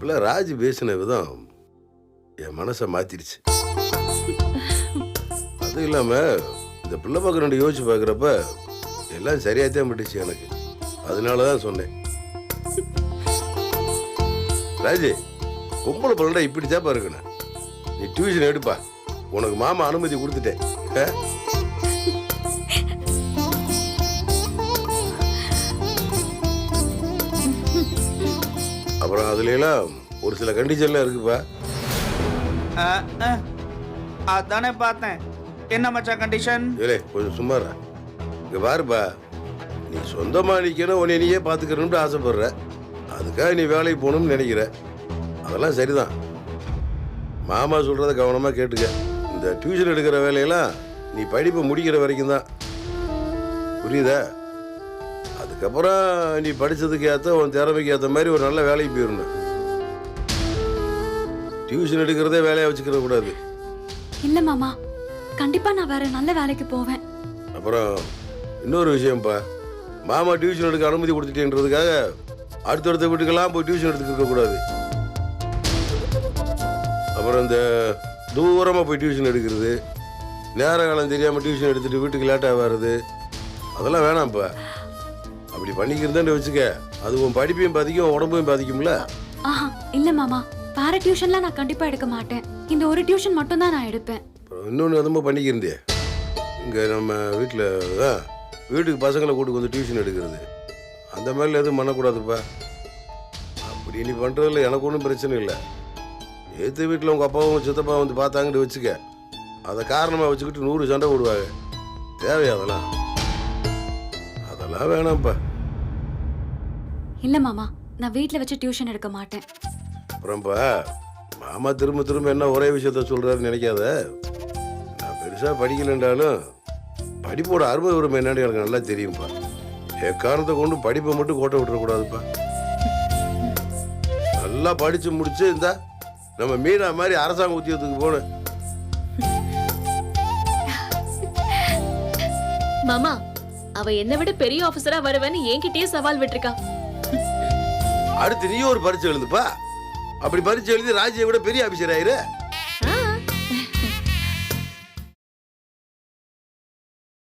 பிள்ளை ராஜ் பேசின விதம் என் மனசை மாத்திருச்சு. அதுவும் இல்லாம இந்த பிள்ளை பக்கம் ரெண்டு யோசிச்சு பார்க்குறப்ப எல்லாம் சரியாத்தான் விட்டுச்சு எனக்கு. அதனாலதான் சொன்னேன், ராஜு பொம்பளை பிள்ளை இப்படித்தான் இருக்கணும், நீ டியூஷன் எடுப்பா, உனக்கு மாமா அனுமதி கொடுத்துட்டேன். அப்புறம் அதுல எல்லாம் ஒரு சில கண்டிஷன்லாம் இருக்குப்பா. அதானே பார்த்தேன். என்ன மச்சான் கண்டிஷன்? இல்லை கொஞ்சம் சும்மாறா. இங்க பாருப்பா, நீ சொந்தமா நிக்கணும், உன்னை நீயே பாத்துக்கணும்னு ஆசைப்படுற, அதுக்காக நீ வேலைக்கு போகணும்னு நினைக்கிற, அதெல்லாம் சரிதான். மாமா சொல்றத கவனமா கேட்டுக்க. இந்த டியூஷன் எடுக்கிற வேலையெல்லாம் நீ படிப்பை முடிக்கிற வரைக்கும் தான், புரியுதா? அதுக்கப்புறம் நீ படிச்சதுக்கு ஏற்ற உன் திறமைக்கு ஏற்ற மாதிரி ஒரு நல்ல வேலைக்கு போயிடணும். டியூஷன் எடுக்கிறதே வேலையா வச்சுக்கிற கூடாது. இல்ல மாமா, கண்டிப்பா நான் வேற நல்ல வேலைக்கு போவேன். அப்புறம் இன்னொரு விஷயம்ப்பா, மாமா டியூஷன் எடுக்க அனுமதி கொடுத்துட்டேன்றதுக்காக அடுத்தடுத்த வீட்டுக்கெல்லாம் போய் டியூஷன் எடுத்துக்க கூடாது. அப்புறம் இந்த தூரமா போய் டியூஷன் எடுக்கிறது, நேர காலம் தெரியாம டியூஷன் எடுத்துட்டு வீட்டுக்கு லேட்டாக வர்றது, அதெல்லாம் வேணாம்ப்பா. அப்படி பண்ணிக்கிறதேன்னு வச்சுக்க, அது உன் படிப்பையும் பாதிக்கும், உடம்பையும் பாதிக்கும்ல. ஆஹா இல்ல மாமா, வேற டியூஷன்லாம் நான் கண்டிப்பா எடுக்க மாட்டேன். இந்த ஒரு டியூஷன் மட்டும் தான் நான் எடுப்பேன். இன்னொன்று எதுவும் பண்ணிக்கிறதே, இங்கே நம்ம வீட்டுக்கு பசங்களை கூட்டு வந்து டியூஷன் எடுக்கிறது, அந்த மாதிரிலாம் எதுவும் பண்ணக்கூடாதுப்பா. அப்படி நீ பண்ணுறதில்ல, எனக்கு ஒன்றும் பிரச்சனை இல்லை. ஏற்று வீட்டில் உங்கள் அப்பாவும் சித்தப்பா வந்து பார்த்தாங்கன்னு வச்சுக்க, அதை காரணமாக வச்சுக்கிட்டு 100 சண்டை போடுவாங்க. தேவையா அதெல்லாம்? அதெல்லாம் வேணாம்ப்பா. இல்ல மாமா, நான் வீட்ல வச்சு டியூஷன் எடுக்க மாட்டேன். அப்புறம்ப்பா, மாமா திரும்ப திரும்ப என்ன ஒரே விஷயத்த சொல்கிறாருன்னு நினைக்காத. நான் பெருசாக படிக்கலைன்றாலும் படிப்போட அருமை உரிமை என்னன்னு எனக்கு நல்லா தெரியும்ப்பா. எக்காரணத்தை கொண்டு படிப்பை மட்டும் கோட்டை விட்டுறக்கூடாதுப்பா. நல்லா படித்து முடிச்சு இருந்தா நம்ம மீனா மாதிரி அரசாங்க உத்தியோகத்துக்கு போகணும். மாமா, அவ என்னை விட பெரிய ஆபீசரா வருவேன்னு என்கிட்டயே சவால் விட்டுருக்கா. அடுத்து நீயும் ஒரு பரீட்சை எழுதுப்பா. அப்படி பரீட்சை எழுதி ராஜ்யை விட பெரிய ஆபீசர் ஆயிரு.